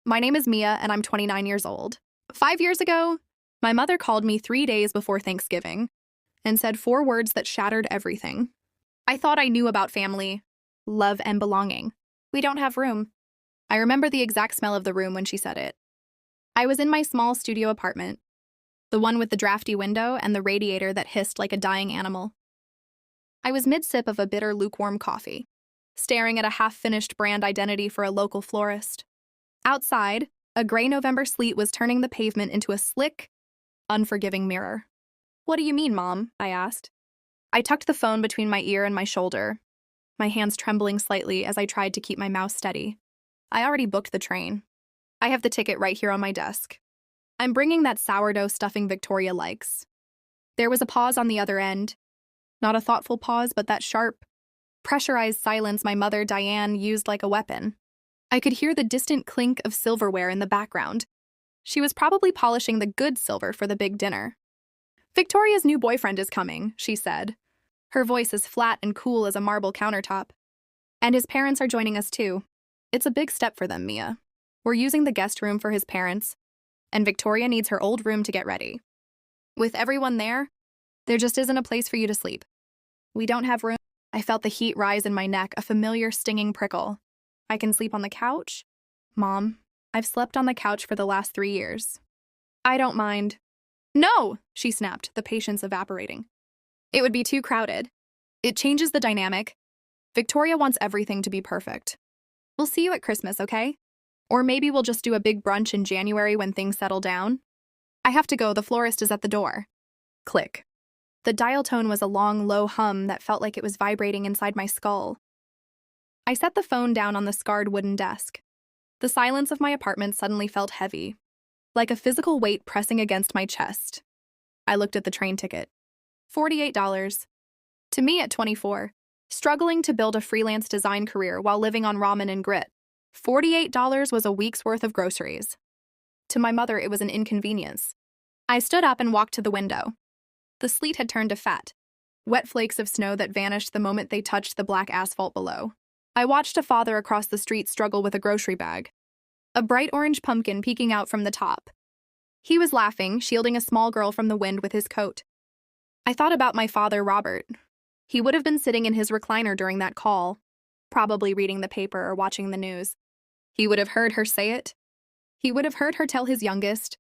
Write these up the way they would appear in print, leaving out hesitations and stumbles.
My name is Mia, and I'm 29 years old. 5 years ago, my mother called me 3 days before Thanksgiving and said 4 words that shattered everything. I thought I knew about family, love, and belonging. We don't have room. I remember the exact smell of the room when she said it. I was in my small studio apartment, the one with the drafty window and the radiator that hissed like a dying animal. I was mid-sip of a bitter, lukewarm coffee, staring at a half-finished brand identity for a local florist. Outside, a gray November sleet was turning the pavement into a slick, unforgiving mirror. "What do you mean, Mom?" I asked. I tucked the phone between my ear and my shoulder, my hands trembling slightly as I tried to keep my mouth steady. I already booked the train. I have the ticket right here on my desk. I'm bringing that sourdough stuffing Victoria likes. There was a pause on the other end. Not a thoughtful pause, but that sharp, pressurized silence my mother, Diane, used like a weapon. I could hear the distant clink of silverware in the background. She was probably polishing the good silver for the big dinner. "Victoria's new boyfriend is coming," she said, her voice as flat and cool as a marble countertop. "And his parents are joining us too. It's a big step for them, Mia. We're using the guest room for his parents, and Victoria needs her old room to get ready. With everyone there just isn't a place for you to sleep. We don't have room." I felt the heat rise in my neck, a familiar stinging prickle. "I can sleep on the couch?" "Mom, I've slept on the couch for the last 3 years. I don't mind." "No!" she snapped, the patience evaporating. "It would be too crowded. It changes the dynamic. Victoria wants everything to be perfect. We'll see you at Christmas, okay? Or maybe we'll just do a big brunch in January when things settle down. I have to go, the florist is at the door." Click. The dial tone was a long, low hum that felt like it was vibrating inside my skull. I set the phone down on the scarred wooden desk. The silence of my apartment suddenly felt heavy, like a physical weight pressing against my chest. I looked at the train ticket. $48. To me at 24, struggling to build a freelance design career while living on ramen and grit, $48 was a week's worth of groceries. To my mother, it was an inconvenience. I stood up and walked to the window. The sleet had turned to fat, wet flakes of snow that vanished the moment they touched the black asphalt below. I watched a father across the street struggle with a grocery bag, a bright orange pumpkin peeking out from the top. He was laughing, shielding a small girl from the wind with his coat. I thought about my father, Robert. He would have been sitting in his recliner during that call, probably reading the paper or watching the news. He would have heard her say it. He would have heard her tell his youngest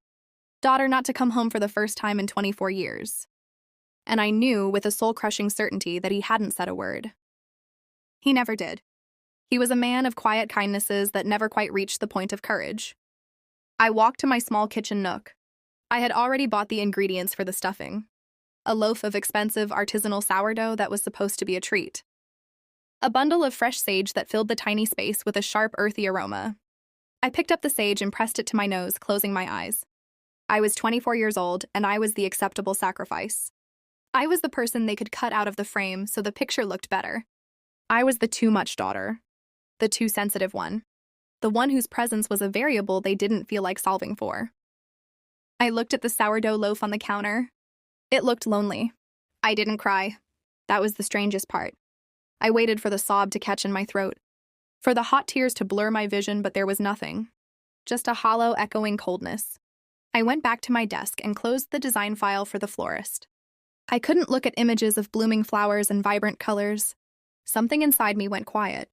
daughter not to come home for the first time in 24 years. And I knew with a soul-crushing certainty that he hadn't said a word. He never did. He was a man of quiet kindnesses that never quite reached the point of courage. I walked to my small kitchen nook. I had already bought the ingredients for the stuffing. A loaf of expensive artisanal sourdough that was supposed to be a treat. A bundle of fresh sage that filled the tiny space with a sharp, earthy aroma. I picked up the sage and pressed it to my nose, closing my eyes. I was 24 years old, and I was the acceptable sacrifice. I was the person they could cut out of the frame so the picture looked better. I was the too much daughter. The too sensitive one. The one whose presence was a variable they didn't feel like solving for. I looked at the sourdough loaf on the counter. It looked lonely. I didn't cry. That was the strangest part. I waited for the sob to catch in my throat, for the hot tears to blur my vision, but there was nothing. Just a hollow, echoing coldness. I went back to my desk and closed the design file for the florist. I couldn't look at images of blooming flowers and vibrant colors. Something inside me went quiet.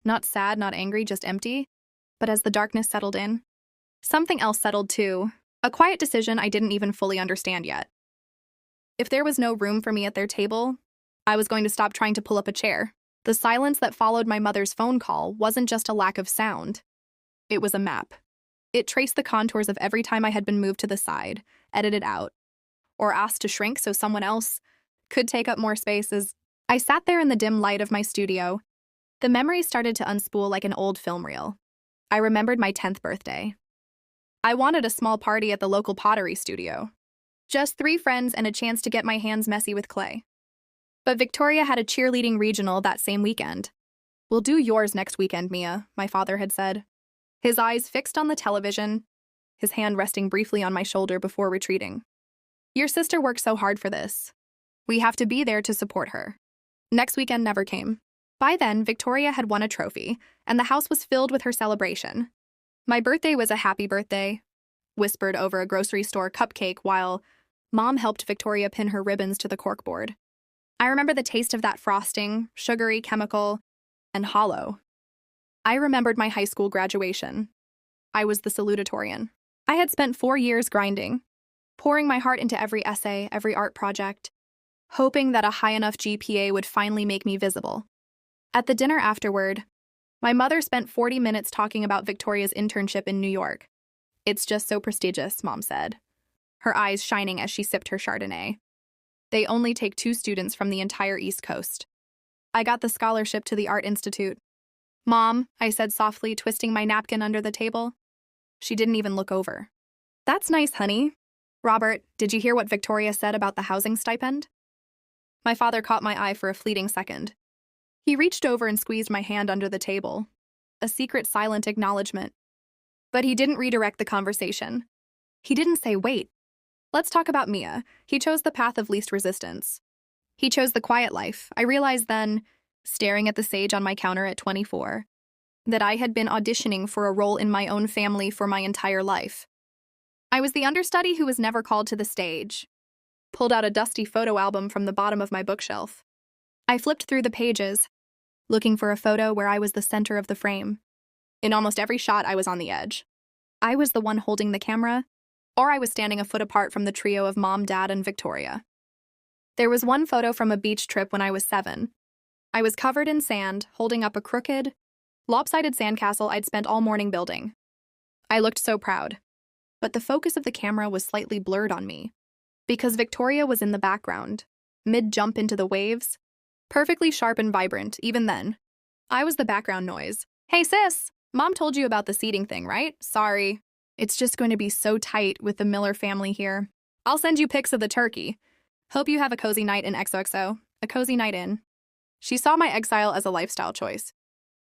Not sad, not angry, just empty. But as the darkness settled in, something else settled too. A quiet decision I didn't even fully understand yet. If there was no room for me at their table, I was going to stop trying to pull up a chair. The silence that followed my mother's phone call wasn't just a lack of sound. It was a map. It traced the contours of every time I had been moved to the side, edited out, or asked to shrink so someone else could take up more space. As I sat there in the dim light of my studio, the memories started to unspool like an old film reel. I remembered my 10th birthday. I wanted a small party at the local pottery studio. Just 3 friends and a chance to get my hands messy with clay. But Victoria had a cheerleading regional that same weekend. "We'll do yours next weekend, Mia," my father had said. His eyes fixed on the television, his hand resting briefly on my shoulder before retreating. "Your sister worked so hard for this. We have to be there to support her." Next weekend never came. By then, Victoria had won a trophy, and the house was filled with her celebration. My birthday was a happy birthday, whispered over a grocery store cupcake while Mom helped Victoria pin her ribbons to the corkboard. I remember the taste of that frosting, sugary, chemical, and hollow. I remembered my high school graduation. I was the salutatorian. I had spent 4 years grinding, pouring my heart into every essay, every art project, hoping that a high enough GPA would finally make me visible. At the dinner afterward, my mother spent 40 minutes talking about Victoria's internship in New York. "It's just so prestigious," Mom said, her eyes shining as she sipped her Chardonnay. "They only take 2 students from the entire East Coast. I got the scholarship to the Art Institute." "Mom," I said softly, twisting my napkin under the table. She didn't even look over. "That's nice, honey. Robert, did you hear what Victoria said about the housing stipend?" My father caught my eye for a fleeting second. He reached over and squeezed my hand under the table, a secret silent acknowledgement. But he didn't redirect the conversation. He didn't say, "Wait, let's talk about Mia." He chose the path of least resistance. He chose the quiet life. I realized then, staring at the sage on my counter at 24, that I had been auditioning for a role in my own family for my entire life. I was the understudy who was never called to the stage. Pulled out a dusty photo album from the bottom of my bookshelf. I flipped through the pages, looking for a photo where I was the center of the frame. In almost every shot, I was on the edge. I was the one holding the camera, or I was standing a foot apart from the trio of Mom, Dad, and Victoria. There was one photo from a beach trip when I was 7. I was covered in sand, holding up a crooked, lopsided sandcastle I'd spent all morning building. I looked so proud. But the focus of the camera was slightly blurred on me, because Victoria was in the background, mid-jump into the waves, perfectly sharp and vibrant, even then. I was the background noise. "Hey, sis, Mom told you about the seating thing, right? Sorry. It's just going to be so tight with the Miller family here. I'll send you pics of the turkey. Hope you have a cozy night in XOXO. A cozy night in." She saw my exile as a lifestyle choice.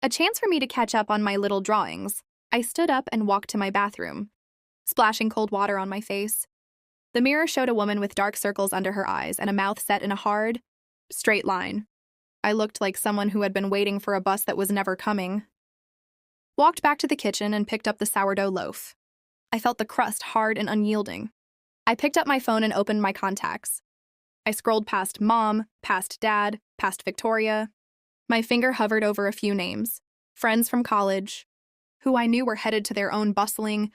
A chance for me to catch up on my little drawings. I stood up and walked to my bathroom, splashing cold water on my face. The mirror showed a woman with dark circles under her eyes and a mouth set in a hard, straight line. I looked like someone who had been waiting for a bus that was never coming. Walked back to the kitchen and picked up the sourdough loaf. I felt the crust hard and unyielding. I picked up my phone and opened my contacts. I scrolled past Mom, past Dad, past Victoria. My finger hovered over a few names, friends from college, who I knew were headed to their own bustling,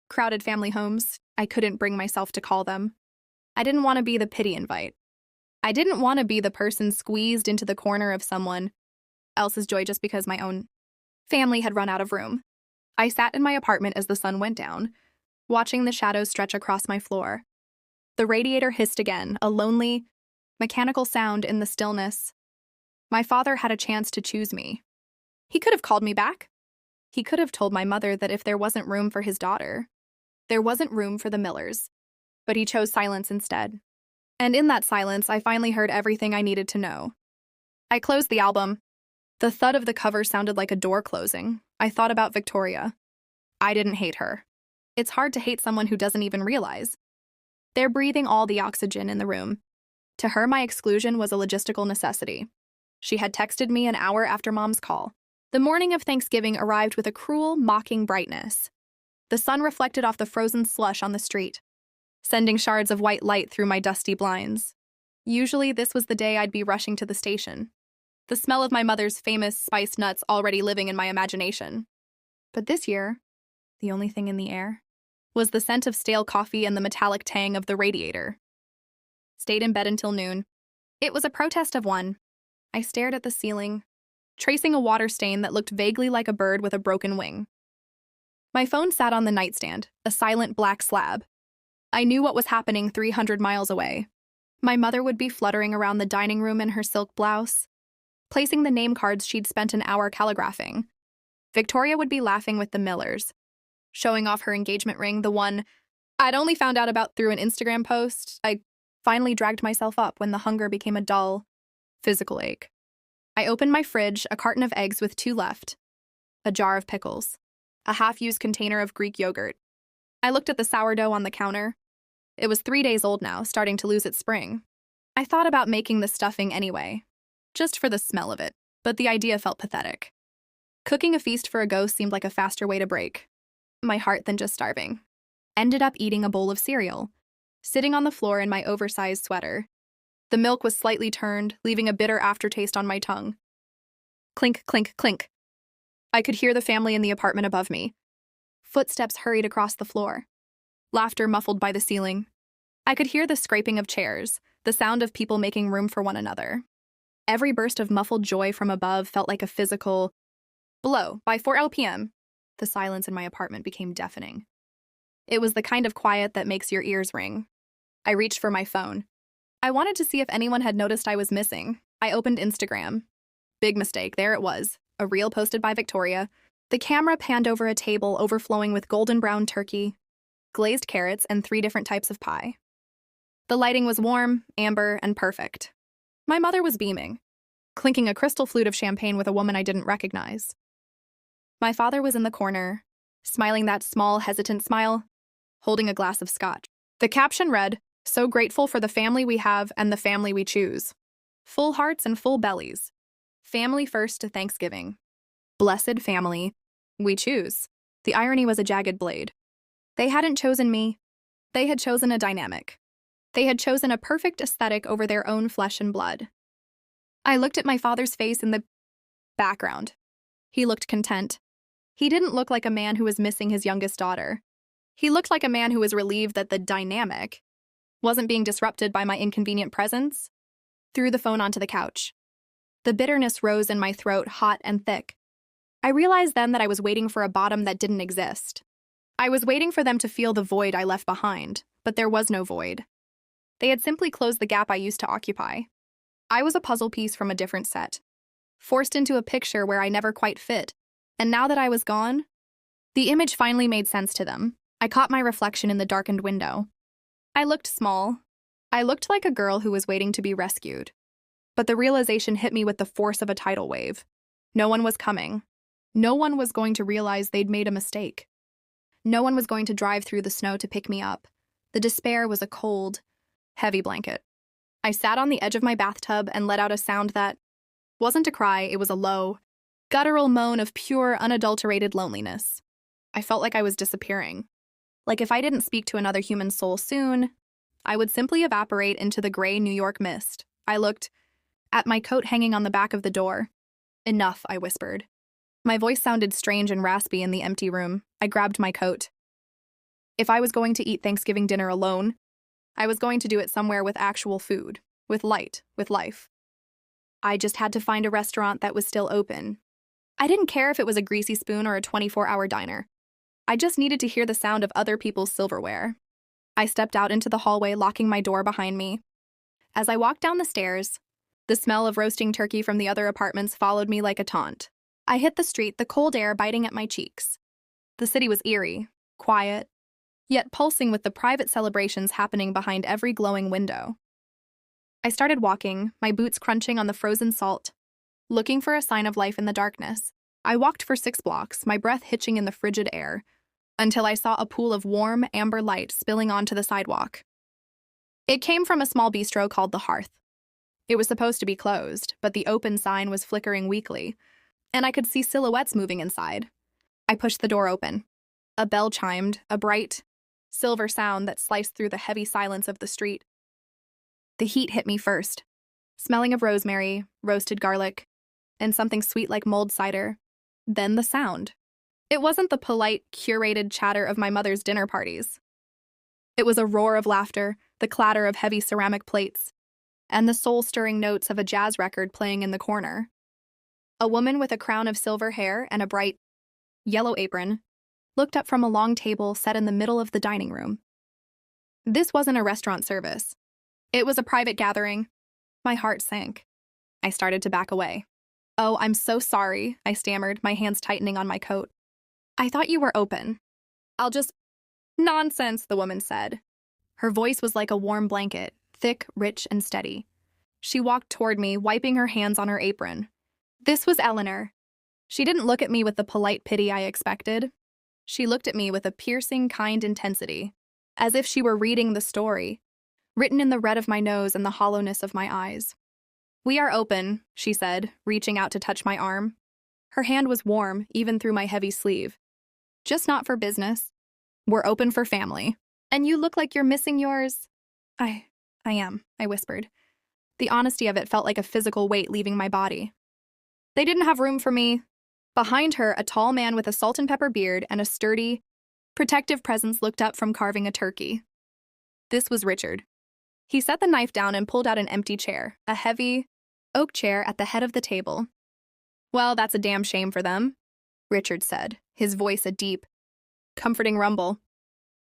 crowded family homes. I couldn't bring myself to call them. I didn't want to be the pity invite. I didn't want to be the person squeezed into the corner of someone else's joy just because my own family had run out of room. I sat in my apartment as the sun went down, watching the shadows stretch across my floor. The radiator hissed again, a lonely, mechanical sound in the stillness. My father had a chance to choose me. He could have called me back. He could have told my mother that if there wasn't room for his daughter, there wasn't room for the Millers. But he chose silence instead. And in that silence, I finally heard everything I needed to know. I closed the album. The thud of the cover sounded like a door closing. I thought about Victoria. I didn't hate her. It's hard to hate someone who doesn't even realize. They're breathing all the oxygen in the room. To her, my exclusion was a logistical necessity. She had texted me an hour after Mom's call. The morning of Thanksgiving arrived with a cruel, mocking brightness. The sun reflected off the frozen slush on the street, sending shards of white light through my dusty blinds. Usually, this was the day I'd be rushing to the station, the smell of my mother's famous spiced nuts already living in my imagination. But this year, the only thing in the air was the scent of stale coffee and the metallic tang of the radiator. Stayed in bed until noon. It was a protest of one. I stared at the ceiling, tracing a water stain that looked vaguely like a bird with a broken wing. My phone sat on the nightstand, a silent black slab. I knew what was happening 300 miles away. My mother would be fluttering around the dining room in her silk blouse, placing the name cards she'd spent an hour calligraphing. Victoria would be laughing with the Millers, showing off her engagement ring, the one I'd only found out about through an Instagram post. I finally dragged myself up when the hunger became a dull, physical ache. I opened my fridge, a carton of eggs with 2 left, a jar of pickles, a half-used container of Greek yogurt. I looked at the sourdough on the counter. It was 3 days old now, starting to lose its spring. I thought about making the stuffing anyway, just for the smell of it, but the idea felt pathetic. Cooking a feast for a ghost seemed like a faster way to break. my heart than just starving. Ended up eating a bowl of cereal, sitting on the floor in my oversized sweater. The milk was slightly turned, leaving a bitter aftertaste on my tongue. Clink, clink, clink. I could hear the family in the apartment above me. Footsteps hurried across the floor. Laughter muffled by the ceiling. I could hear the scraping of chairs, the sound of people making room for one another. Every burst of muffled joy from above felt like a physical blow. By 4 p.m., the silence in my apartment became deafening. It was the kind of quiet that makes your ears ring. I reached for my phone. I wanted to see if anyone had noticed I was missing. I opened Instagram. Big mistake, there it was, a reel posted by Victoria. The camera panned over a table overflowing with golden brown turkey, glazed carrots, and 3 different types of pie. The lighting was warm, amber, and perfect. My mother was beaming, clinking a crystal flute of champagne with a woman I didn't recognize. My father was in the corner, smiling that small, hesitant smile, holding a glass of scotch. The caption read, "So grateful for the family we have and the family we choose. Full hearts and full bellies. Family first to Thanksgiving. Blessed family we choose." The irony was a jagged blade. They hadn't chosen me. They had chosen a dynamic. They had chosen a perfect aesthetic over their own flesh and blood. I looked at my father's face in the background. He looked content. He didn't look like a man who was missing his youngest daughter. He looked like a man who was relieved that the dynamic wasn't being disrupted by my inconvenient presence. Threw the phone onto the couch. The bitterness rose in my throat, hot and thick. I realized then that I was waiting for a bottom that didn't exist. I was waiting for them to feel the void I left behind, but there was no void. They had simply closed the gap I used to occupy. I was a puzzle piece from a different set, forced into a picture where I never quite fit, and now that I was gone, the image finally made sense to them. I caught my reflection in the darkened window. I looked small. I looked like a girl who was waiting to be rescued. But the realization hit me with the force of a tidal wave. No one was coming. No one was going to realize they'd made a mistake. No one was going to drive through the snow to pick me up. The despair was a cold, heavy blanket. I sat on the edge of my bathtub and let out a sound that wasn't a cry, it was a low, guttural moan of pure, unadulterated loneliness. I felt like I was disappearing. Like if I didn't speak to another human soul soon, I would simply evaporate into the gray New York mist. I looked at my coat hanging on the back of the door. "Enough," I whispered. My voice sounded strange and raspy in the empty room. I grabbed my coat. If I was going to eat Thanksgiving dinner alone, I was going to do it somewhere with actual food, with light, with life. I just had to find a restaurant that was still open. I didn't care if it was a Greasy Spoon or a 24-hour diner. I just needed to hear the sound of other people's silverware. I stepped out into the hallway, locking my door behind me. As I walked down the stairs, the smell of roasting turkey from the other apartments followed me like a taunt. I hit the street, the cold air biting at my cheeks. The city was eerie, quiet, yet pulsing with the private celebrations happening behind every glowing window. I started walking, my boots crunching on the frozen salt, looking for a sign of life in the darkness. I walked for 6 blocks, my breath hitching in the frigid air, until I saw a pool of warm, amber light spilling onto the sidewalk. It came from a small bistro called The Hearth. It was supposed to be closed, but the open sign was flickering weakly, and I could see silhouettes moving inside. I pushed the door open. A bell chimed, a bright, silver sound that sliced through the heavy silence of the street. The heat hit me first, smelling of rosemary, roasted garlic, and something sweet like mulled cider. Then the sound. It wasn't the polite, curated chatter of my mother's dinner parties. It was a roar of laughter, the clatter of heavy ceramic plates, and the soul-stirring notes of a jazz record playing in the corner. A woman with a crown of silver hair and a bright, yellow apron looked up from a long table set in the middle of the dining room. This wasn't a restaurant service. It was a private gathering. My heart sank. I started to back away. "Oh, I'm so sorry," I stammered, my hands tightening on my coat. "I thought you were open. I'll just—" "Nonsense," the woman said. Her voice was like a warm blanket, thick, rich, and steady. She walked toward me, wiping her hands on her apron. This was Eleanor. She didn't look at me with the polite pity I expected. She looked at me with a piercing, kind intensity, as if she were reading the story, written in the red of my nose and the hollowness of my eyes. "We are open," she said, reaching out to touch my arm. Her hand was warm, even through my heavy sleeve. Just not for business. We're open for family. And you look like you're missing yours. I am, I whispered. The honesty of it felt like a physical weight leaving my body. They didn't have room for me. Behind her, a tall man with a salt and pepper beard and a sturdy, protective presence looked up from carving a turkey. This was Richard. He set the knife down and pulled out an empty chair, a heavy oak chair at the head of the table. Well, that's a damn shame for them, Richard said, his voice a deep, comforting rumble.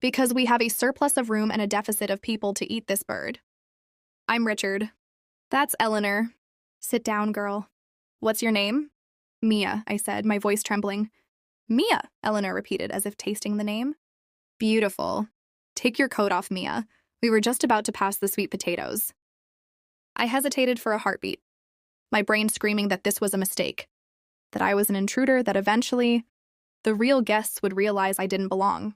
Because we have a surplus of room and a deficit of people to eat this bird. I'm Richard. That's Eleanor. Sit down, girl. What's your name? Mia, I said, my voice trembling. Mia, Eleanor repeated as if tasting the name. Beautiful. Take your coat off, Mia. We were just about to pass the sweet potatoes. I hesitated for a heartbeat, my brain screaming that this was a mistake, that I was an intruder, that eventually the real guests would realize I didn't belong.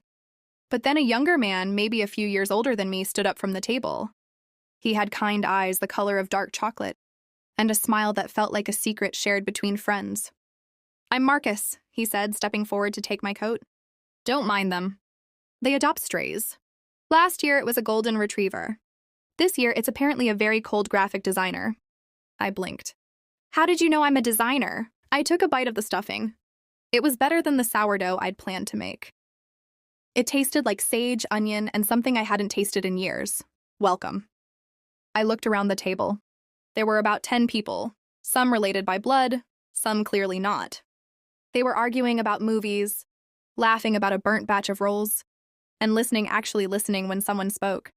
But then a younger man, maybe a few years older than me, stood up from the table. He had kind eyes the color of dark chocolate, and a smile that felt like a secret shared between friends. I'm Marcus, he said, stepping forward to take my coat. Don't mind them. They adopt strays. Last year it was a golden retriever. This year it's apparently a very cold graphic designer. I blinked. How did you know I'm a designer? I took a bite of the stuffing. It was better than the sourdough I'd planned to make. It tasted like sage, onion, and something I hadn't tasted in years. Welcome. I looked around the table. There were about 10 people, some related by blood, some clearly not. They were arguing about movies, laughing about a burnt batch of rolls, and actually listening when someone spoke.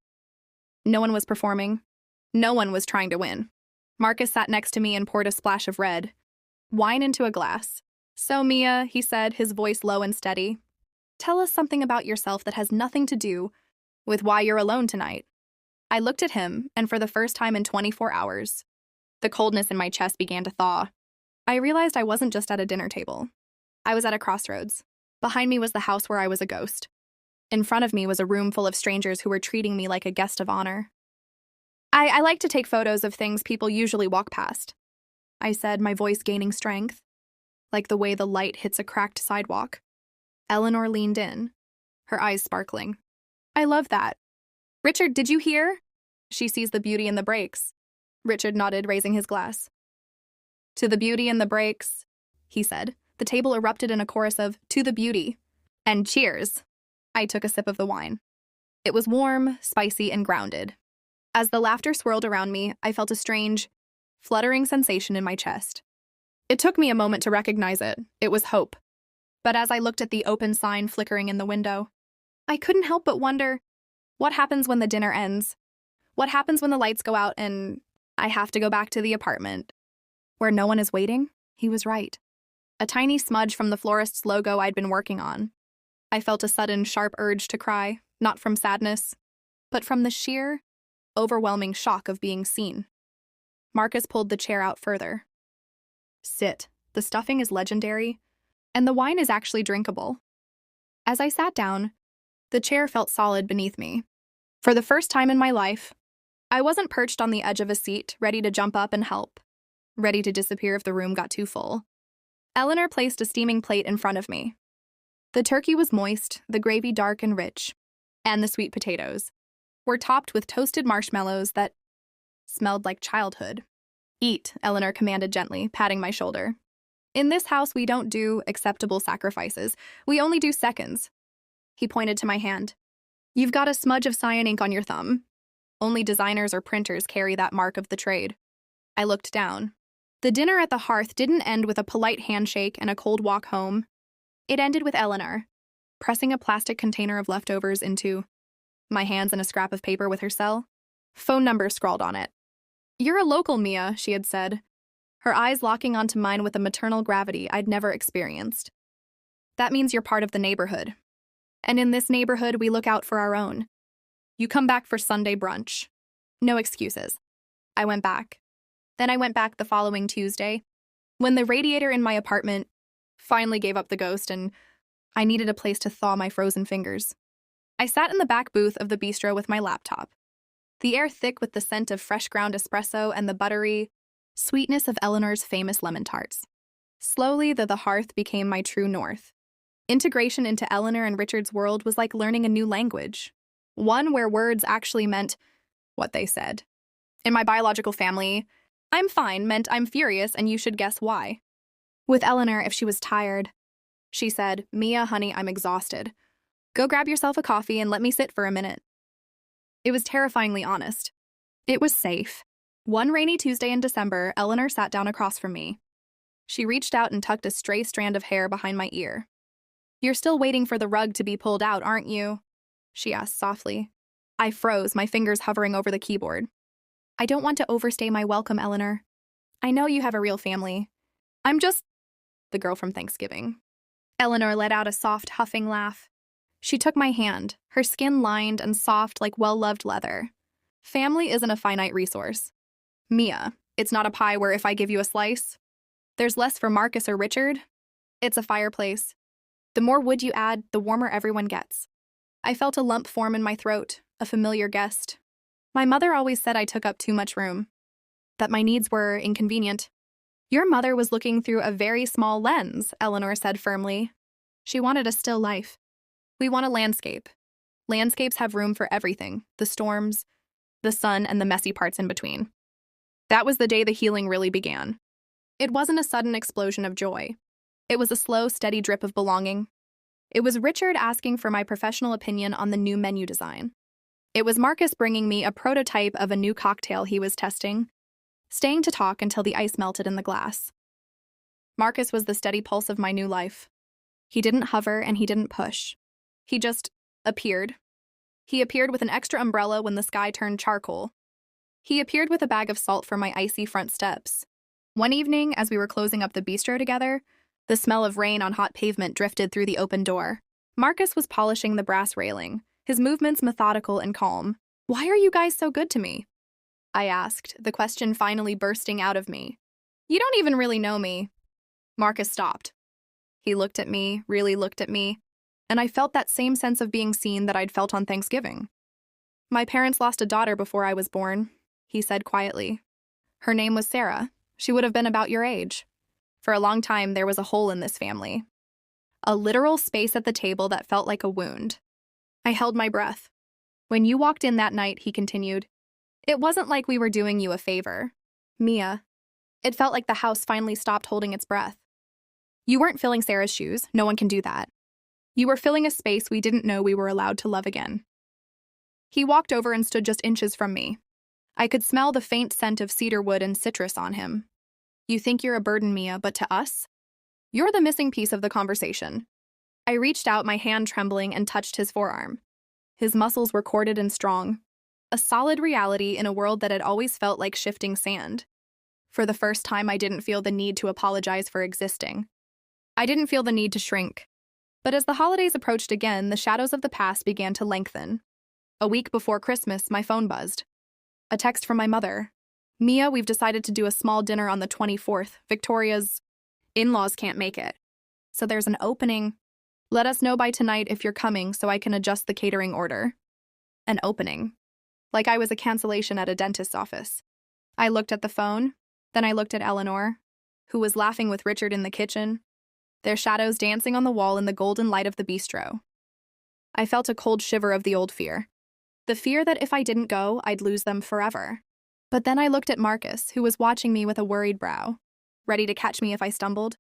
No one was performing. No one was trying to win. Marcus sat next to me and poured a splash of red wine into a glass. So, Mia, he said, his voice low and steady, tell us something about yourself that has nothing to do with why you're alone tonight. I looked at him, and for the first time in 24 hours, the coldness in my chest began to thaw. I realized I wasn't just at a dinner table. I was at a crossroads. Behind me was the house where I was a ghost. In front of me was a room full of strangers who were treating me like a guest of honor. I like to take photos of things people usually walk past, I said, my voice gaining strength, like the way the light hits a cracked sidewalk. Eleanor leaned in, her eyes sparkling. I love that. Richard, did you hear? She sees the beauty in the breaks. Richard nodded, raising his glass. To the beauty in the breaks, he said. The table erupted in a chorus of, to the beauty. And cheers. I took a sip of the wine. It was warm, spicy, and grounded. As the laughter swirled around me, I felt a strange, fluttering sensation in my chest. It took me a moment to recognize it. It was hope. But as I looked at the open sign flickering in the window, I couldn't help but wonder, what happens when the dinner ends? What happens when the lights go out and I have to go back to the apartment? Where no one is waiting? He was right. A tiny smudge from the florist's logo I'd been working on. I felt a sudden, sharp urge to cry, not from sadness, but from the sheer, overwhelming shock of being seen. Marcus pulled the chair out further. Sit. The stuffing is legendary, and the wine is actually drinkable. As I sat down, the chair felt solid beneath me. For the first time in my life, I wasn't perched on the edge of a seat, ready to jump up and help, ready to disappear if the room got too full. Eleanor placed a steaming plate in front of me. The turkey was moist, the gravy dark and rich, and the sweet potatoes were topped with toasted marshmallows that smelled like childhood. Eat, Eleanor commanded gently, patting my shoulder. In this house, we don't do acceptable sacrifices. We only do seconds. He pointed to my hand. You've got a smudge of cyan ink on your thumb. Only designers or printers carry that mark of the trade. I looked down. The dinner at the hearth didn't end with a polite handshake and a cold walk home. It ended with Eleanor pressing a plastic container of leftovers into my hands and a scrap of paper with her cell. Phone number scrawled on it. You're a local, Mia, she had said, her eyes locking onto mine with a maternal gravity I'd never experienced. That means you're part of the neighborhood. And in this neighborhood, we look out for our own. You come back for Sunday brunch. No excuses. I went back. Then I went back the following Tuesday, when the radiator in my apartment finally gave up the ghost and I needed a place to thaw my frozen fingers. I sat in the back booth of the bistro with my laptop, the air thick with the scent of fresh ground espresso and the buttery sweetness of Eleanor's famous lemon tarts. Slowly, the hearth became my true north, Integration into Eleanor and Richard's world was like learning a new language, one where words actually meant what they said. In my biological family, I'm fine meant I'm furious and you should guess why. With Eleanor, if she was tired, she said, "Mia, honey, I'm exhausted. Go grab yourself a coffee and let me sit for a minute." It was terrifyingly honest. It was safe. One rainy Tuesday in December, Eleanor sat down across from me. She reached out and tucked a stray strand of hair behind my ear. "You're still waiting for the rug to be pulled out, aren't you?" she asked softly. I froze, my fingers hovering over the keyboard. "I don't want to overstay my welcome, Eleanor. I know you have a real family. I'm just the girl from Thanksgiving." Eleanor let out a soft, huffing laugh. She took my hand, her skin lined and soft like well-loved leather. "Family isn't a finite resource. Mia, it's not a pie where if I give you a slice, there's less for Marcus or Richard. It's a fireplace. The more wood you add, the warmer everyone gets." I felt a lump form in my throat, a familiar guest. My mother always said I took up too much room, that my needs were inconvenient. "Your mother was looking through a very small lens," Eleanor said firmly. She wanted a still life. "We want a landscape. Landscapes have room for everything, the storms, the sun, and the messy parts in between." That was the day the healing really began. It wasn't a sudden explosion of joy. It was a slow, steady drip of belonging. It was Richard asking for my professional opinion on the new menu design. It was Marcus bringing me a prototype of a new cocktail he was testing, staying to talk until the ice melted in the glass. Marcus was the steady pulse of my new life. He didn't hover and he didn't push. He just appeared. He appeared with an extra umbrella when the sky turned charcoal. He appeared with a bag of salt for my icy front steps. One evening, as we were closing up the bistro together, the smell of rain on hot pavement drifted through the open door. Marcus was polishing the brass railing, his movements methodical and calm. "Why are you guys so good to me?" I asked, the question finally bursting out of me. "You don't even really know me." Marcus stopped. He looked at me, really looked at me, and I felt that same sense of being seen that I'd felt on Thanksgiving. "My parents lost a daughter before I was born," he said quietly. "Her name was Sarah. She would have been about your age. For a long time, there was a hole in this family. A literal space at the table that felt like a wound." I held my breath. "When you walked in that night," he continued, "it wasn't like we were doing you a favor. Mia, it felt like the house finally stopped holding its breath. You weren't filling Sarah's shoes. No one can do that. You were filling a space we didn't know we were allowed to love again." He walked over and stood just inches from me. I could smell the faint scent of cedar wood and citrus on him. "You think you're a burden, Mia, but to us, you're the missing piece of the conversation." I reached out, my hand trembling, and touched his forearm. His muscles were corded and strong, a solid reality in a world that had always felt like shifting sand. For the first time, I didn't feel the need to apologize for existing. I didn't feel the need to shrink. But as the holidays approached again, the shadows of the past began to lengthen. A week before Christmas, my phone buzzed. A text from my mother. "Mia, we've decided to do a small dinner on the 24th. Victoria's in-laws can't make it. So there's an opening. Let us know by tonight if you're coming so I can adjust the catering order." An opening. Like I was a cancellation at a dentist's office. I looked at the phone, then I looked at Eleanor, who was laughing with Richard in the kitchen, their shadows dancing on the wall in the golden light of the bistro. I felt a cold shiver of the old fear. The fear that if I didn't go, I'd lose them forever. But then I looked at Marcus, who was watching me with a worried brow, ready to catch me if I stumbled.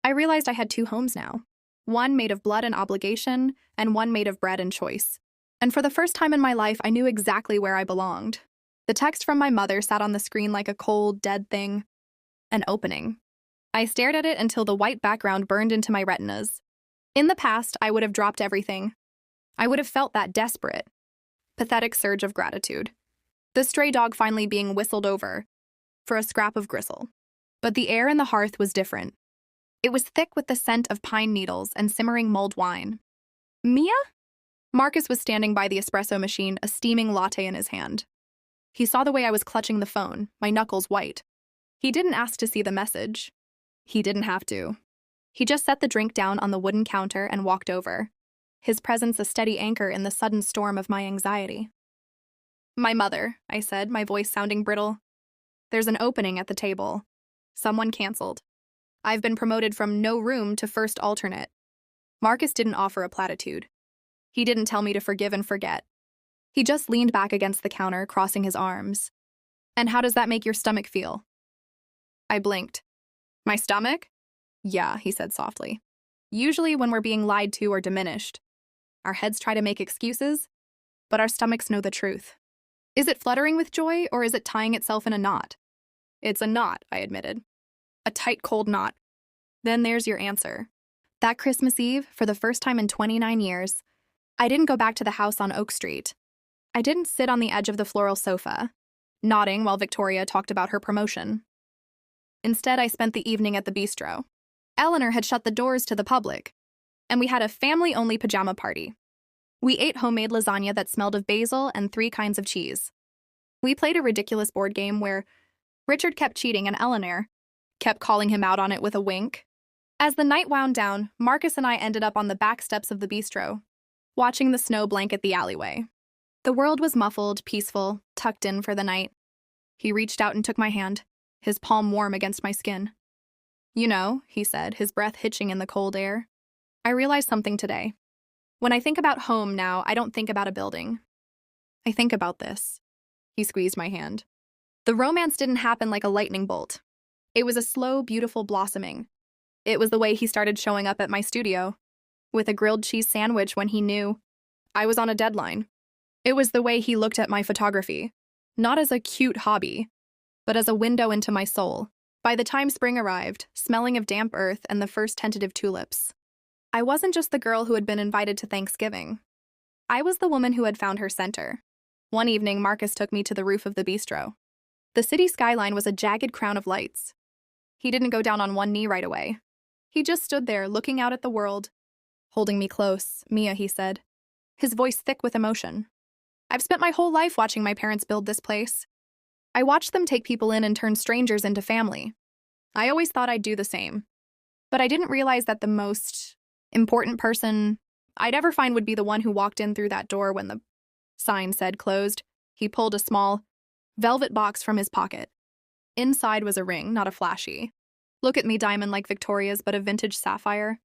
I realized I had two homes now. One made of blood and obligation, and one made of bread and choice. And for the first time in my life, I knew exactly where I belonged. The text from my mother sat on the screen like a cold, dead thing. An opening. I stared at it until the white background burned into my retinas. In the past, I would have dropped everything. I would have felt that desperate, pathetic surge of gratitude. The stray dog finally being whistled over for a scrap of gristle. But the air in the hearth was different. It was thick with the scent of pine needles and simmering mulled wine. "Mia?" Marcus was standing by the espresso machine, a steaming latte in his hand. He saw the way I was clutching the phone, my knuckles white. He didn't ask to see the message. He didn't have to. He just set the drink down on the wooden counter and walked over, his presence a steady anchor in the sudden storm of my anxiety. "My mother," I said, my voice sounding brittle. "There's an opening at the table. Someone canceled. I've been promoted from no room to first alternate. Marcus didn't offer a platitude. He didn't tell me to forgive and forget. He just leaned back against the counter, crossing his arms. And how does that make your stomach feel? I blinked. My stomach? Yeah, he said softly. Usually when we're being lied to or diminished, our heads try to make excuses, but our stomachs know the truth. Is it fluttering with joy, or is it tying itself in a knot? It's a knot, I admitted. A tight, cold knot. Then there's your answer. That Christmas Eve, for the first time in 29 years, I didn't go back to the house on Oak Street. I didn't sit on the edge of the floral sofa, nodding while Victoria talked about her promotion. Instead, I spent the evening at the bistro. Eleanor had shut the doors to the public, and we had a family-only pajama party. We ate homemade lasagna that smelled of basil and 3 kinds of cheese. We played a ridiculous board game where Richard kept cheating and Eleanor kept calling him out on it with a wink. As the night wound down, Marcus and I ended up on the back steps of the bistro, watching the snow blanket the alleyway. The world was muffled, peaceful, tucked in for the night. He reached out and took my hand, his palm warm against my skin. You know, he said, his breath hitching in the cold air. I realized something today. When I think about home now, I don't think about a building. I think about this. He squeezed my hand. The romance didn't happen like a lightning bolt. It was a slow, beautiful blossoming. It was the way he started showing up at my studio, with a grilled cheese sandwich when he knew I was on a deadline. It was the way he looked at my photography, not as a cute hobby, but as a window into my soul. By the time spring arrived, smelling of damp earth and the first tentative tulips, I wasn't just the girl who had been invited to Thanksgiving. I was the woman who had found her center. One evening, Marcus took me to the roof of the bistro. The city skyline was a jagged crown of lights. He didn't go down on one knee right away. He just stood there, looking out at the world. Holding me close, Mia, he said, his voice thick with emotion. I've spent my whole life watching my parents build this place. I watched them take people in and turn strangers into family. I always thought I'd do the same. But I didn't realize that the most important person I'd ever find would be the one who walked in through that door when the sign said closed. He pulled a small velvet box from his pocket. Inside was a ring, not a flashy. Look at me, diamond like Victoria's, but a vintage sapphire.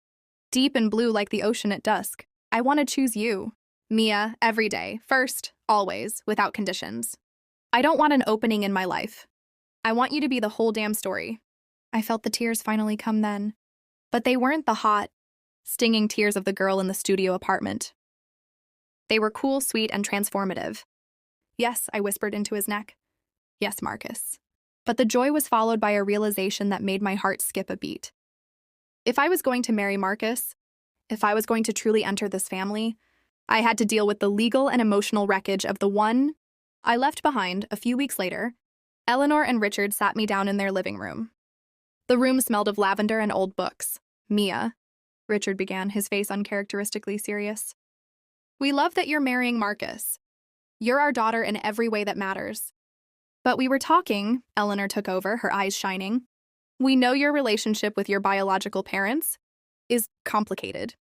Deep and blue like the ocean at dusk. I want to choose you, Mia, every day, first, always, without conditions. I don't want an opening in my life. I want you to be the whole damn story. I felt the tears finally come then. But they weren't the hot, stinging tears of the girl in the studio apartment. They were cool, sweet, and transformative. Yes, I whispered into his neck. Yes, Marcus. But the joy was followed by a realization that made my heart skip a beat. If I was going to marry Marcus, if I was going to truly enter this family, I had to deal with the legal and emotional wreckage of the one I left behind. A few weeks later, Eleanor and Richard sat me down in their living room. The room smelled of lavender and old books. Mia, Richard began, his face uncharacteristically serious. We love that you're marrying Marcus. You're our daughter in every way that matters. But we were talking, Eleanor took over, her eyes shining. We know your relationship with your biological parents is complicated.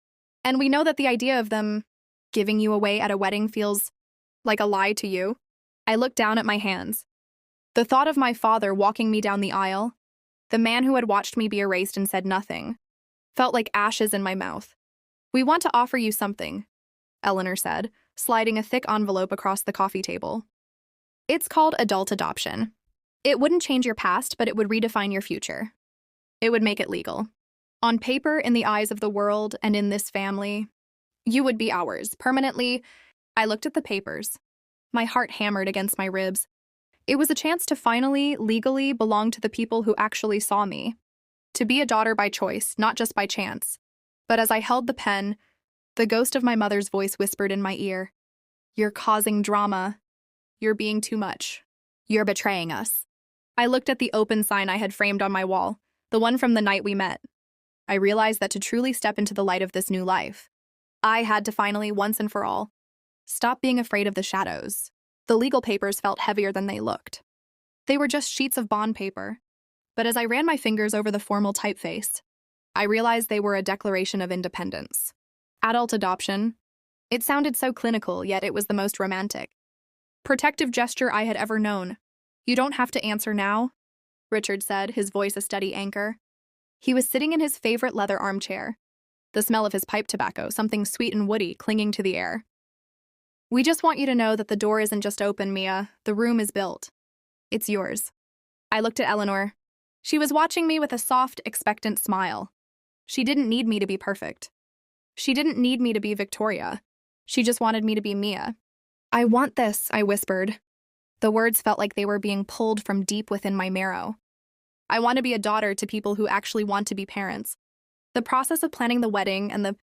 And we know that the idea of them giving you away at a wedding feels like a lie to you. I looked down at my hands. The thought of my father walking me down the aisle, the man who had watched me be erased and said nothing, felt like ashes in my mouth. We want to offer you something, Eleanor said, sliding a thick envelope across the coffee table. It's called adult adoption. It wouldn't change your past, but it would redefine your future. It would make it legal. On paper, in the eyes of the world, and in this family, you would be ours, permanently. I looked at the papers. My heart hammered against my ribs. It was a chance to finally, legally belong to the people who actually saw me. To be a daughter by choice, not just by chance. But as I held the pen, the ghost of my mother's voice whispered in my ear, "You're causing drama. You're being too much. You're betraying us." I looked at the open sign I had framed on my wall, the one from the night we met. I realized that to truly step into the light of this new life, I had to finally, once and for all, stop being afraid of the shadows. The legal papers felt heavier than they looked. They were just sheets of bond paper. But as I ran my fingers over the formal typeface, I realized they were a declaration of independence. Adult adoption. It sounded so clinical, yet it was the most romantic. Protective gesture I had ever known. You don't have to answer now, Richard said, his voice a steady anchor. He was sitting in his favorite leather armchair, the smell of his pipe tobacco, something sweet and woody clinging to the air. We just want you to know that the door isn't just open, Mia. The room is built. It's yours. I looked at Eleanor. She was watching me with a soft, expectant smile. She didn't need me to be perfect. She didn't need me to be Victoria. She just wanted me to be Mia. I want this, I whispered. The words felt like they were being pulled from deep within my marrow. I want to be a daughter to people who actually want to be parents. The process of planning the wedding and the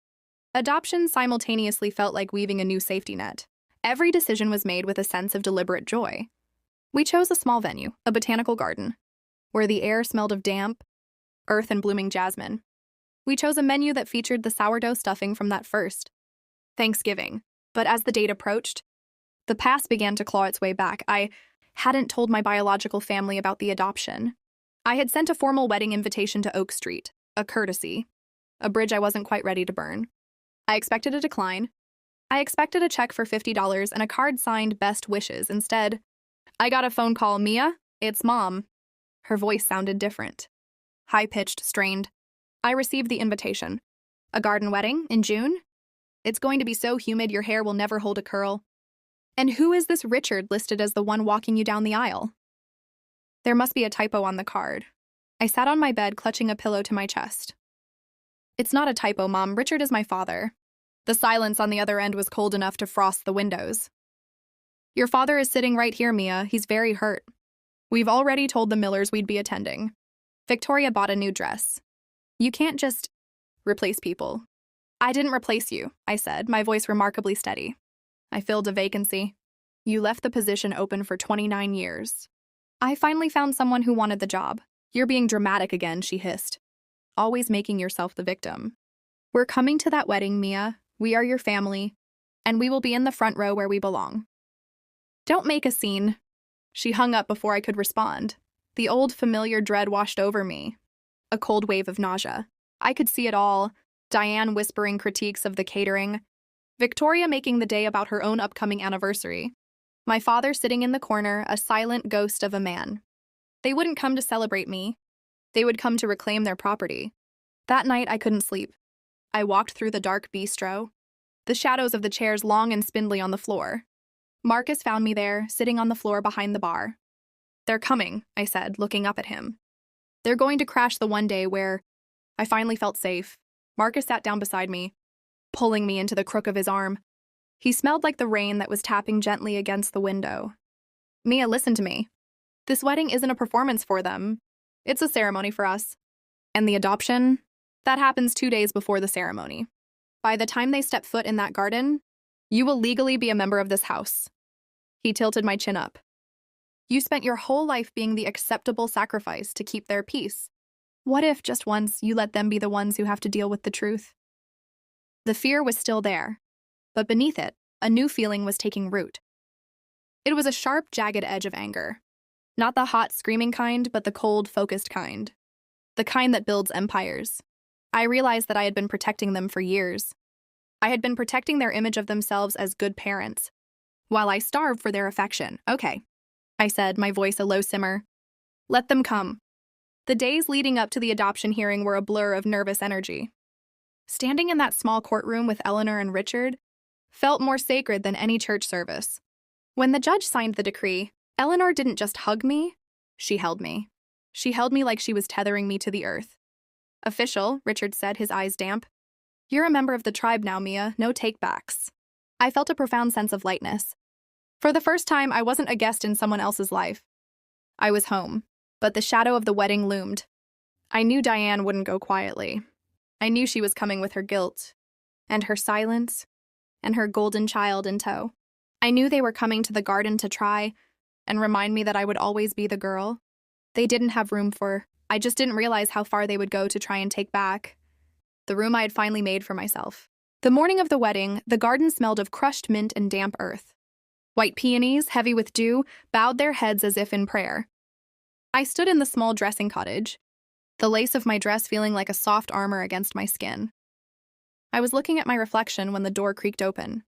adoption simultaneously felt like weaving a new safety net. Every decision was made with a sense of deliberate joy. We chose a small venue, a botanical garden, where the air smelled of damp, earth, and blooming jasmine. We chose a menu that featured the sourdough stuffing from that first Thanksgiving. But as the date approached, the past began to claw its way back. I hadn't told my biological family about the adoption. I had sent a formal wedding invitation to Oak Street, a courtesy, a bridge I wasn't quite ready to burn. I expected a decline. I expected a check for $50 and a card signed best wishes. Instead, I got a phone call. Mia, it's Mom. Her voice sounded different. High-pitched, strained. I received the invitation. A garden wedding in June? It's going to be so humid your hair will never hold a curl. And who is this Richard listed as the one walking you down the aisle? There must be a typo on the card. I sat on my bed, clutching a pillow to my chest. It's not a typo, Mom. Richard is my father. The silence on the other end was cold enough to frost the windows. Your father is sitting right here, Mia. He's very hurt. We've already told the Millers we'd be attending. Victoria bought a new dress. You can't just replace people. I didn't replace you, I said, my voice remarkably steady. I filled a vacancy. You left the position open for 29 years. I finally found someone who wanted the job. You're being dramatic again, she hissed. Always making yourself the victim. We're coming to that wedding, Mia. We are your family, and we will be in the front row where we belong. Don't make a scene. She hung up before I could respond. The old familiar dread washed over me. A cold wave of nausea. I could see it all. Diane whispering critiques of the catering. Victoria making the day about her own upcoming anniversary. My father sitting in the corner, a silent ghost of a man. They wouldn't come to celebrate me. They would come to reclaim their property. That night, I couldn't sleep. I walked through the dark bistro, the shadows of the chairs long and spindly on the floor. Marcus found me there, sitting on the floor behind the bar. They're coming, I said, looking up at him. They're going to crash the one day where I finally felt safe. Marcus sat down beside me, pulling me into the crook of his arm. He smelled like the rain that was tapping gently against the window. Mia, listen to me. This wedding isn't a performance for them. It's a ceremony for us. And the adoption? That happens 2 days before the ceremony. By the time they step foot in that garden, you will legally be a member of this house. He tilted my chin up. You spent your whole life being the acceptable sacrifice to keep their peace. What if, just once, you let them be the ones who have to deal with the truth? The fear was still there, but beneath it, a new feeling was taking root. It was a sharp, jagged edge of anger. Not the hot, screaming kind, but the cold, focused kind. The kind that builds empires. I realized that I had been protecting them for years. I had been protecting their image of themselves as good parents, while I starved for their affection. Okay, I said, my voice a low simmer. Let them come. The days leading up to the adoption hearing were a blur of nervous energy. Standing in that small courtroom with Eleanor and Richard felt more sacred than any church service. When the judge signed the decree, Eleanor didn't just hug me, she held me. She held me like she was tethering me to the earth. Official, Richard said, his eyes damp. You're a member of the tribe now, Mia, no take-backs. I felt a profound sense of lightness. For the first time, I wasn't a guest in someone else's life. I was home, but the shadow of the wedding loomed. I knew Diane wouldn't go quietly. I knew she was coming with her guilt, and her silence, and her golden child in tow. I knew they were coming to the garden to try and remind me that I would always be the girl they didn't have room for. I just didn't realize how far they would go to try and take back the room I had finally made for myself. The morning of the wedding, the garden smelled of crushed mint and damp earth. White peonies, heavy with dew, bowed their heads as if in prayer. I stood in the small dressing cottage, the lace of my dress feeling like a soft armor against my skin. I was looking at my reflection when the door creaked open.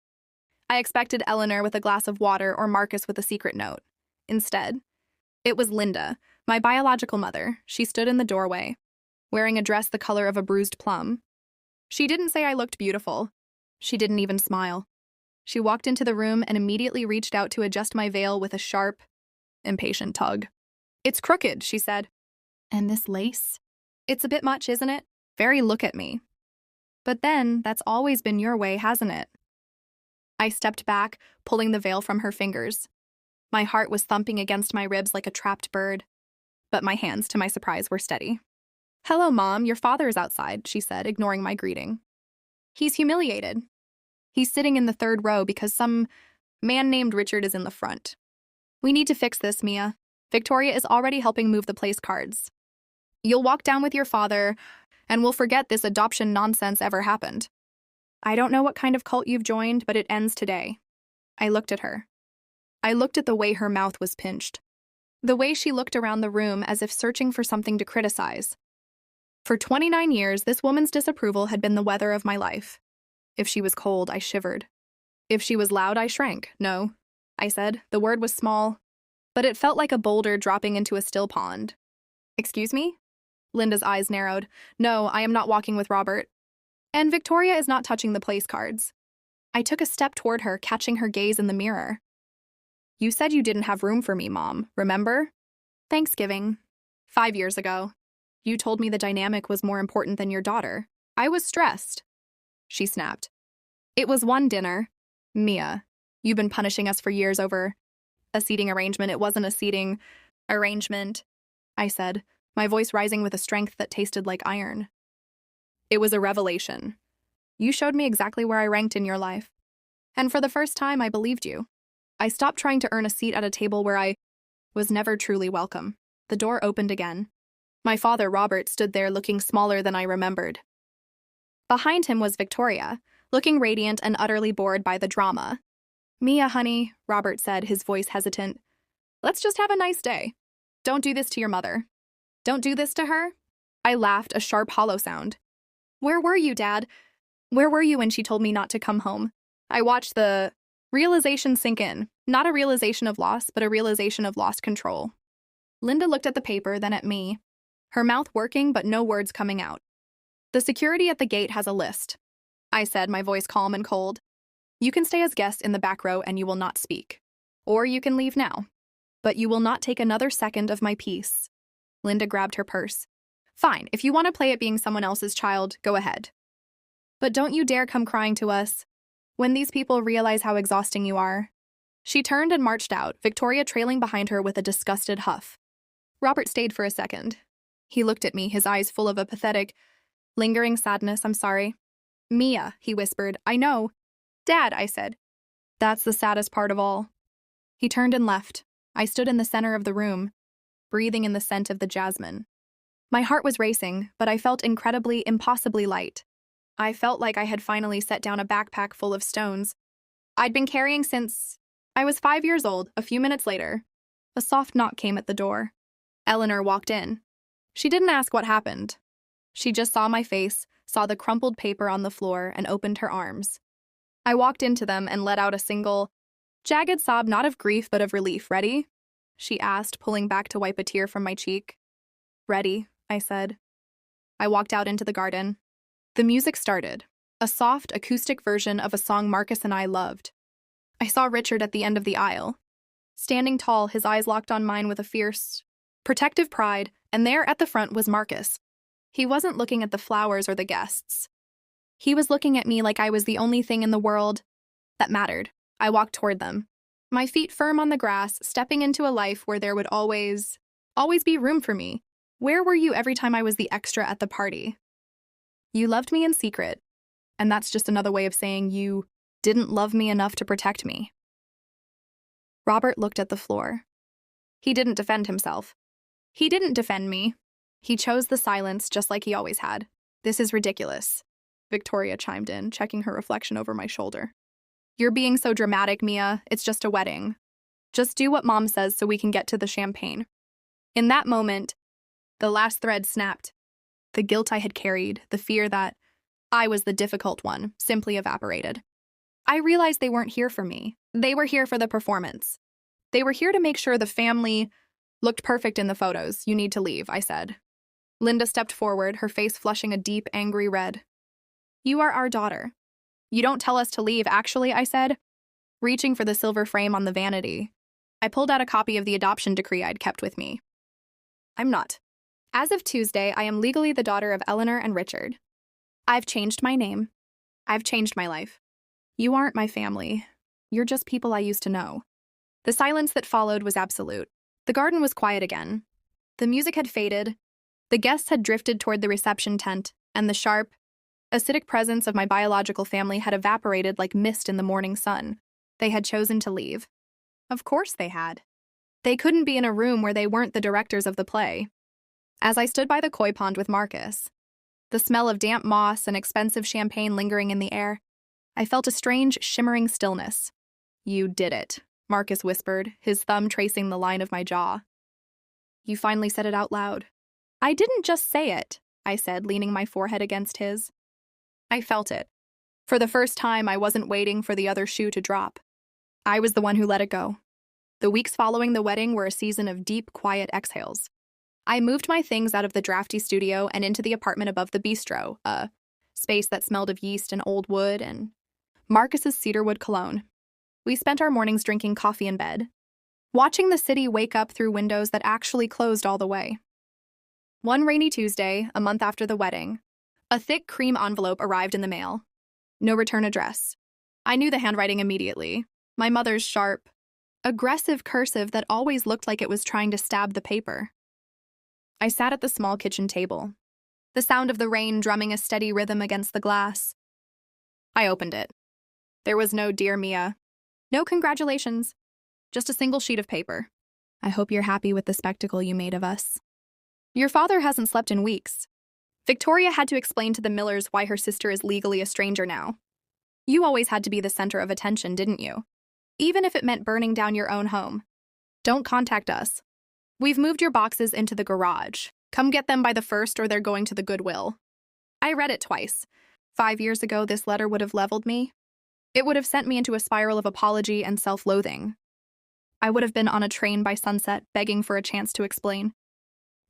I expected Eleanor with a glass of water or Marcus with a secret note. Instead, it was Linda, my biological mother. She stood in the doorway, wearing a dress the color of a bruised plum. She didn't say I looked beautiful. She didn't even smile. She walked into the room and immediately reached out to adjust my veil with a sharp, impatient tug. "It's crooked," she said. "And this lace? It's a bit much, isn't it? Very look at me. But then, that's always been your way, hasn't it?" I stepped back, pulling the veil from her fingers. My heart was thumping against my ribs like a trapped bird, but my hands, to my surprise, were steady. "Hello, Mom, your father is outside," she said, ignoring my greeting. "He's humiliated. He's sitting in the third row because some man named Richard is in the front. We need to fix this, Mia. Victoria is already helping move the place cards. You'll walk down with your father, and we'll forget this adoption nonsense ever happened. I don't know what kind of cult you've joined, but it ends today." I looked at her. I looked at the way her mouth was pinched. The way she looked around the room as if searching for something to criticize. For 29 years, this woman's disapproval had been the weather of my life. If she was cold, I shivered. If she was loud, I shrank. "No," I said. The word was small, but it felt like a boulder dropping into a still pond. "Excuse me?" Linda's eyes narrowed. "No, I am not walking with Robert. And Victoria is not touching the place cards." I took a step toward her, catching her gaze in the mirror. "You said you didn't have room for me, Mom, remember? Thanksgiving. 5 years ago. You told me the dynamic was more important than your daughter. I was stressed." She snapped. "It was one dinner. Mia, you've been punishing us for years over a seating arrangement. It wasn't a seating arrangement," I said, my voice rising with a strength that tasted like iron. "It was a revelation. You showed me exactly where I ranked in your life. And for the first time, I believed you. I stopped trying to earn a seat at a table where I was never truly welcome." The door opened again. My father, Robert, stood there looking smaller than I remembered. Behind him was Victoria, looking radiant and utterly bored by the drama. "Mia, honey," Robert said, his voice hesitant. "Let's just have a nice day. Don't do this to your mother." "Don't do this to her?" I laughed, a sharp, hollow sound. "Where were you, Dad? Where were you when she told me not to come home?" I watched the realization sink in. Not a realization of loss, but a realization of lost control. Linda looked at the paper, then at me, her mouth working but no words coming out. "The security at the gate has a list," I said, my voice calm and cold. "You can stay as guests in the back row and you will not speak. Or you can leave now. But you will not take another second of my peace." Linda grabbed her purse. "Fine, if you want to play at being someone else's child, go ahead. But don't you dare come crying to us when these people realize how exhausting you are." She turned and marched out, Victoria trailing behind her with a disgusted huff. Robert stayed for a second. He looked at me, his eyes full of a pathetic, lingering sadness. "I'm sorry." "Mia," he whispered. "I know." "Dad," I said. "That's the saddest part of all." He turned and left. I stood in the center of the room, breathing in the scent of the jasmine. My heart was racing, but I felt incredibly, impossibly light. I felt like I had finally set down a backpack full of stones I'd been carrying since I was 5 years old. A few minutes later, a soft knock came at the door. Eleanor walked in. She didn't ask what happened. She just saw my face, saw the crumpled paper on the floor, and opened her arms. I walked into them and let out a single, jagged sob, not of grief but of relief. "Ready?" she asked, pulling back to wipe a tear from my cheek. "Ready," I said. I walked out into the garden. The music started, a soft, acoustic version of a song Marcus and I loved. I saw Richard at the end of the aisle. Standing tall, his eyes locked on mine with a fierce, protective pride, and there at the front was Marcus. He wasn't looking at the flowers or the guests. He was looking at me like I was the only thing in the world that mattered. I walked toward them, my feet firm on the grass, stepping into a life where there would always be room for me. Where were you every time I was the extra at the party? You loved me in secret, and that's just another way of saying you didn't love me enough to protect me. Robert looked at the floor. He didn't defend himself. He didn't defend me. He chose the silence just like he always had. "This is ridiculous," Victoria chimed in, checking her reflection over my shoulder. "You're being so dramatic, Mia. It's just a wedding. Just do what Mom says so we can get to the champagne." In that moment, the last thread snapped. The guilt I had carried, the fear that I was the difficult one, simply evaporated. I realized they weren't here for me. They were here for the performance. They were here to make sure the family looked perfect in the photos. "You need to leave," I said. Linda stepped forward, her face flushing a deep, angry red. You are our daughter. You don't tell us to leave, actually, I said, reaching for the silver frame on the vanity. I pulled out a copy of the adoption decree I'd kept with me. I'm not. As of Tuesday, I am legally the daughter of Eleanor and Richard. I've changed my name. I've changed my life. You aren't my family. You're just people I used to know. The silence that followed was absolute. The garden was quiet again. The music had faded. The guests had drifted toward the reception tent, and the sharp, acidic presence of my biological family had evaporated like mist in the morning sun. They had chosen to leave. Of course they had. They couldn't be in a room where they weren't the directors of the play. As I stood by the koi pond with Marcus, the smell of damp moss and expensive champagne lingering in the air, I felt a strange, shimmering stillness. You did it, Marcus whispered, his thumb tracing the line of my jaw. You finally said it out loud. I didn't just say it, I said, leaning my forehead against his. I felt it. For the first time, I wasn't waiting for the other shoe to drop. I was the one who let it go. The weeks following the wedding were a season of deep, quiet exhales. I moved my things out of the drafty studio and into the apartment above the bistro, a space that smelled of yeast and old wood and Marcus's cedarwood cologne. We spent our mornings drinking coffee in bed, watching the city wake up through windows that actually closed all the way. One rainy Tuesday, a month after the wedding, a thick cream envelope arrived in the mail. No return address. I knew the handwriting immediately. My mother's sharp, aggressive cursive that always looked like it was trying to stab the paper. I sat at the small kitchen table, the sound of the rain drumming a steady rhythm against the glass. I opened it. There was no "Dear Mia," no congratulations, just a single sheet of paper. I hope you're happy with the spectacle you made of us. Your father hasn't slept in weeks. Victoria had to explain to the Millers why her sister is legally a stranger now. You always had to be the center of attention, didn't you? Even if it meant burning down your own home. Don't contact us. We've moved your boxes into the garage. Come get them by the 1st or they're going to the Goodwill. I read it twice. 5 years ago, this letter would have leveled me. It would have sent me into a spiral of apology and self-loathing. I would have been on a train by sunset, begging for a chance to explain.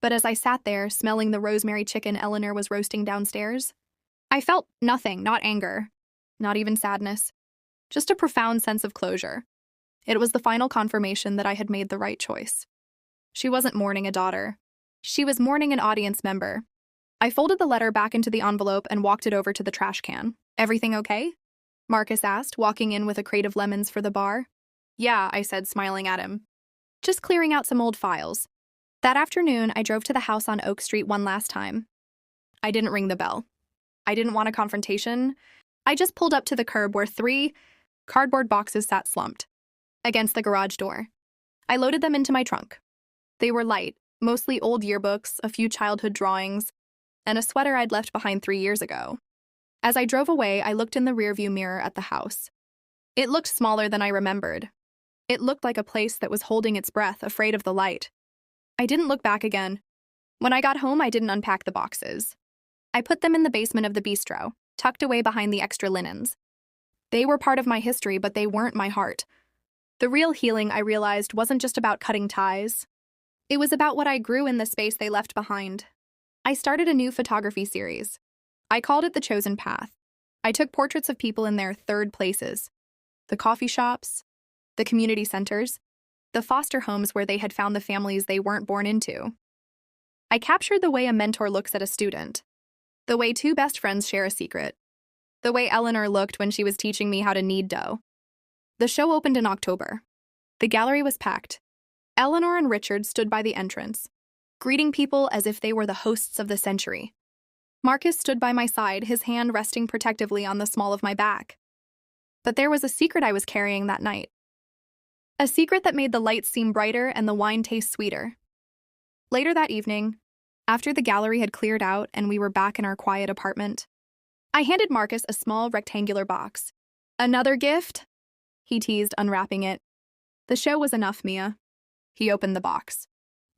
But as I sat there, smelling the rosemary chicken Eleanor was roasting downstairs, I felt nothing, not anger, not even sadness, just a profound sense of closure. It was the final confirmation that I had made the right choice. She wasn't mourning a daughter. She was mourning an audience member. I folded the letter back into the envelope and walked it over to the trash can. Everything okay? Marcus asked, walking in with a crate of lemons for the bar. Yeah, I said, smiling at him. Just clearing out some old files. That afternoon, I drove to the house on Oak Street one last time. I didn't ring the bell. I didn't want a confrontation. I just pulled up to the curb where 3 cardboard boxes sat slumped against the garage door. I loaded them into my trunk. They were light, mostly old yearbooks, a few childhood drawings, and a sweater I'd left behind 3 years ago. As I drove away, I looked in the rearview mirror at the house. It looked smaller than I remembered. It looked like a place that was holding its breath, afraid of the light. I didn't look back again. When I got home, I didn't unpack the boxes. I put them in the basement of the bistro, tucked away behind the extra linens. They were part of my history, but they weren't my heart. The real healing, I realized, wasn't just about cutting ties. It was about what I grew in the space they left behind. I started a new photography series. I called it The Chosen Path. I took portraits of people in their third places. The coffee shops, the community centers, the foster homes where they had found the families they weren't born into. I captured the way a mentor looks at a student, the way 2 best friends share a secret, the way Eleanor looked when she was teaching me how to knead dough. The show opened in October. The gallery was packed. Eleanor and Richard stood by the entrance, greeting people as if they were the hosts of the century. Marcus stood by my side, his hand resting protectively on the small of my back. But there was a secret I was carrying that night. A secret that made the lights seem brighter and the wine taste sweeter. Later that evening, after the gallery had cleared out and we were back in our quiet apartment, I handed Marcus a small rectangular box. Another gift? He teased, unwrapping it. The show was enough, Mia. He opened the box.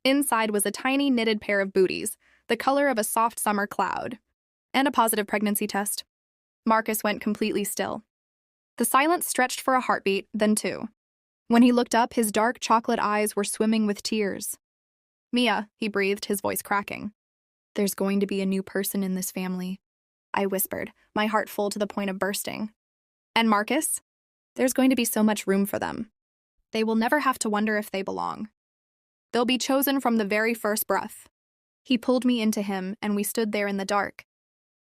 Inside was a tiny knitted pair of booties, the color of a soft summer cloud, and a positive pregnancy test. Marcus went completely still. The silence stretched for a heartbeat, then 2. When he looked up, his dark chocolate eyes were swimming with tears. Mia, he breathed, his voice cracking. There's going to be a new person in this family. I whispered, my heart full to the point of bursting. And Marcus? There's going to be so much room for them. They will never have to wonder if they belong. They'll be chosen from the very first breath. He pulled me into him, and we stood there in the dark,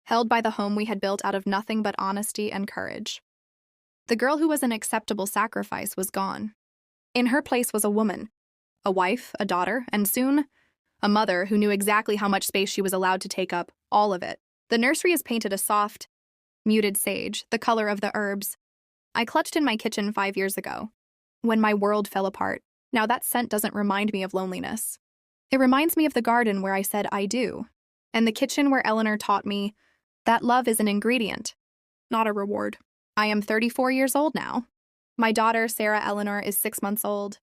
held by the home we had built out of nothing but honesty and courage. The girl who was an acceptable sacrifice was gone. In her place was a woman, a wife, a daughter, and soon, a mother who knew exactly how much space she was allowed to take up, all of it. The nursery is painted a soft, muted sage, the color of the herbs I clutched in my kitchen 5 years ago, when my world fell apart. Now that scent doesn't remind me of loneliness. It reminds me of the garden where I said I do, and the kitchen where Eleanor taught me that love is an ingredient, not a reward. I am 34 years old now. My daughter, Sarah Eleanor, is 6 months old.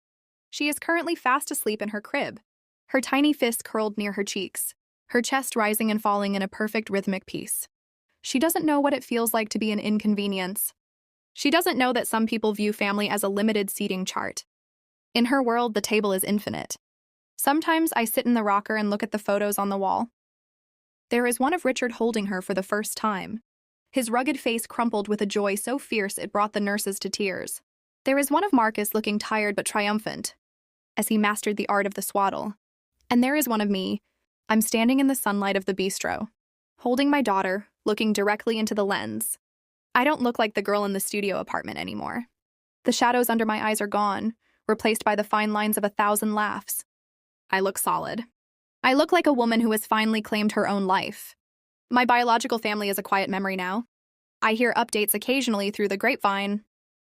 She is currently fast asleep in her crib, her tiny fist curled near her cheeks, her chest rising and falling in a perfect rhythmic piece. She doesn't know what it feels like to be an inconvenience. She doesn't know that some people view family as a limited seating chart. In her world, the table is infinite. Sometimes I sit in the rocker and look at the photos on the wall. There is one of Richard holding her for the first time, his rugged face crumpled with a joy so fierce it brought the nurses to tears. There is one of Marcus looking tired but triumphant, as he mastered the art of the swaddle. And there is one of me. I'm standing in the sunlight of the bistro, holding my daughter, looking directly into the lens. I don't look like the girl in the studio apartment anymore. The shadows under my eyes are gone, replaced by the fine lines of 1,000 laughs. I look solid. I look like a woman who has finally claimed her own life. My biological family is a quiet memory now. I hear updates occasionally through the grapevine.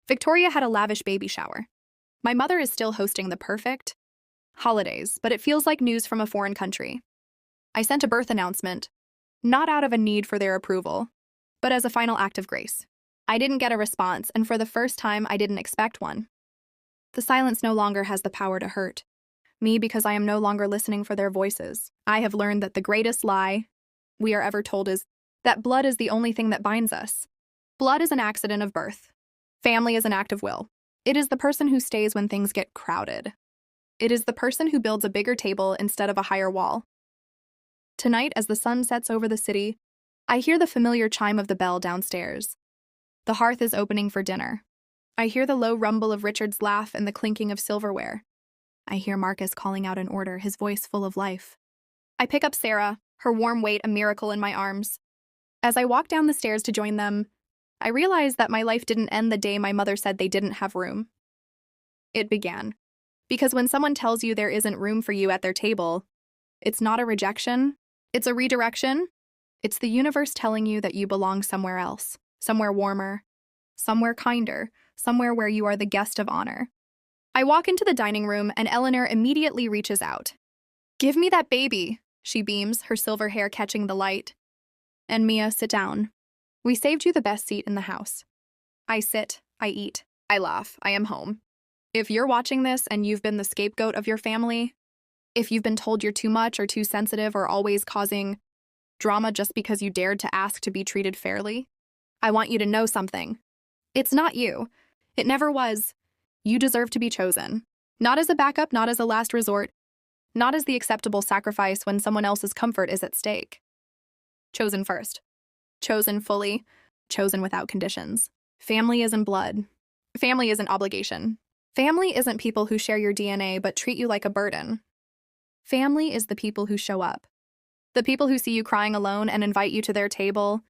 Victoria had a lavish baby shower. My mother is still hosting the perfect holidays, but it feels like news from a foreign country. I sent a birth announcement, not out of a need for their approval, but as a final act of grace. I didn't get a response, and for the first time, I didn't expect one. The silence no longer has the power to hurt me because I am no longer listening for their voices. I have learned that the greatest lie we are ever told is that blood is the only thing that binds us. Blood is an accident of birth. Family is an act of will. It is the person who stays when things get crowded. It is the person who builds a bigger table instead of a higher wall. Tonight, as the sun sets over the city, I hear the familiar chime of the bell downstairs. The hearth is opening for dinner. I hear the low rumble of Richard's laugh and the clinking of silverware. I hear Marcus calling out an order, his voice full of life. I pick up Sarah, her warm weight a miracle in my arms. As I walk down the stairs to join them, I realize that my life didn't end the day my mother said they didn't have room. It began. Because when someone tells you there isn't room for you at their table, it's not a rejection, it's a redirection. It's the universe telling you that you belong somewhere else, somewhere warmer, somewhere kinder, somewhere where you are the guest of honor. I walk into the dining room and Eleanor immediately reaches out. "Give me that baby," she beams, her silver hair catching the light. And Mia, sit down. We saved you the best seat in the house. I sit, I eat, I laugh, I am home. If you're watching this and you've been the scapegoat of your family, if you've been told you're too much or too sensitive or always causing drama just because you dared to ask to be treated fairly, I want you to know something. It's not you. It never was. You deserve to be chosen. Not as a backup, not as a last resort, not as the acceptable sacrifice when someone else's comfort is at stake. Chosen first. Chosen fully. Chosen without conditions. Family isn't blood. Family isn't obligation. Family isn't people who share your DNA but treat you like a burden. Family is the people who show up. The people who see you crying alone and invite you to their table.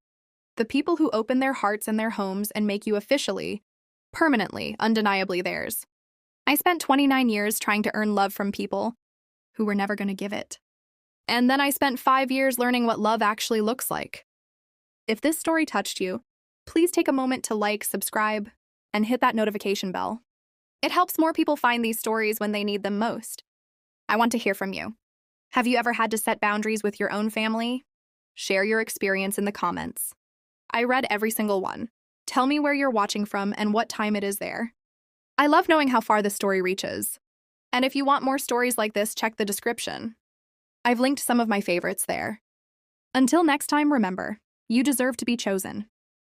The people who open their hearts and their homes and make you officially, permanently, undeniably theirs. I spent 29 years trying to earn love from people who were never going to give it. And then I spent 5 years learning what love actually looks like. If this story touched you, please take a moment to like, subscribe, and hit that notification bell. It helps more people find these stories when they need them most. I want to hear from you. Have you ever had to set boundaries with your own family? Share your experience in the comments. I read every single one. Tell me where you're watching from and what time it is there. I love knowing how far this story reaches. And if you want more stories like this, check the description. I've linked some of my favorites there. Until next time, remember, you deserve to be chosen.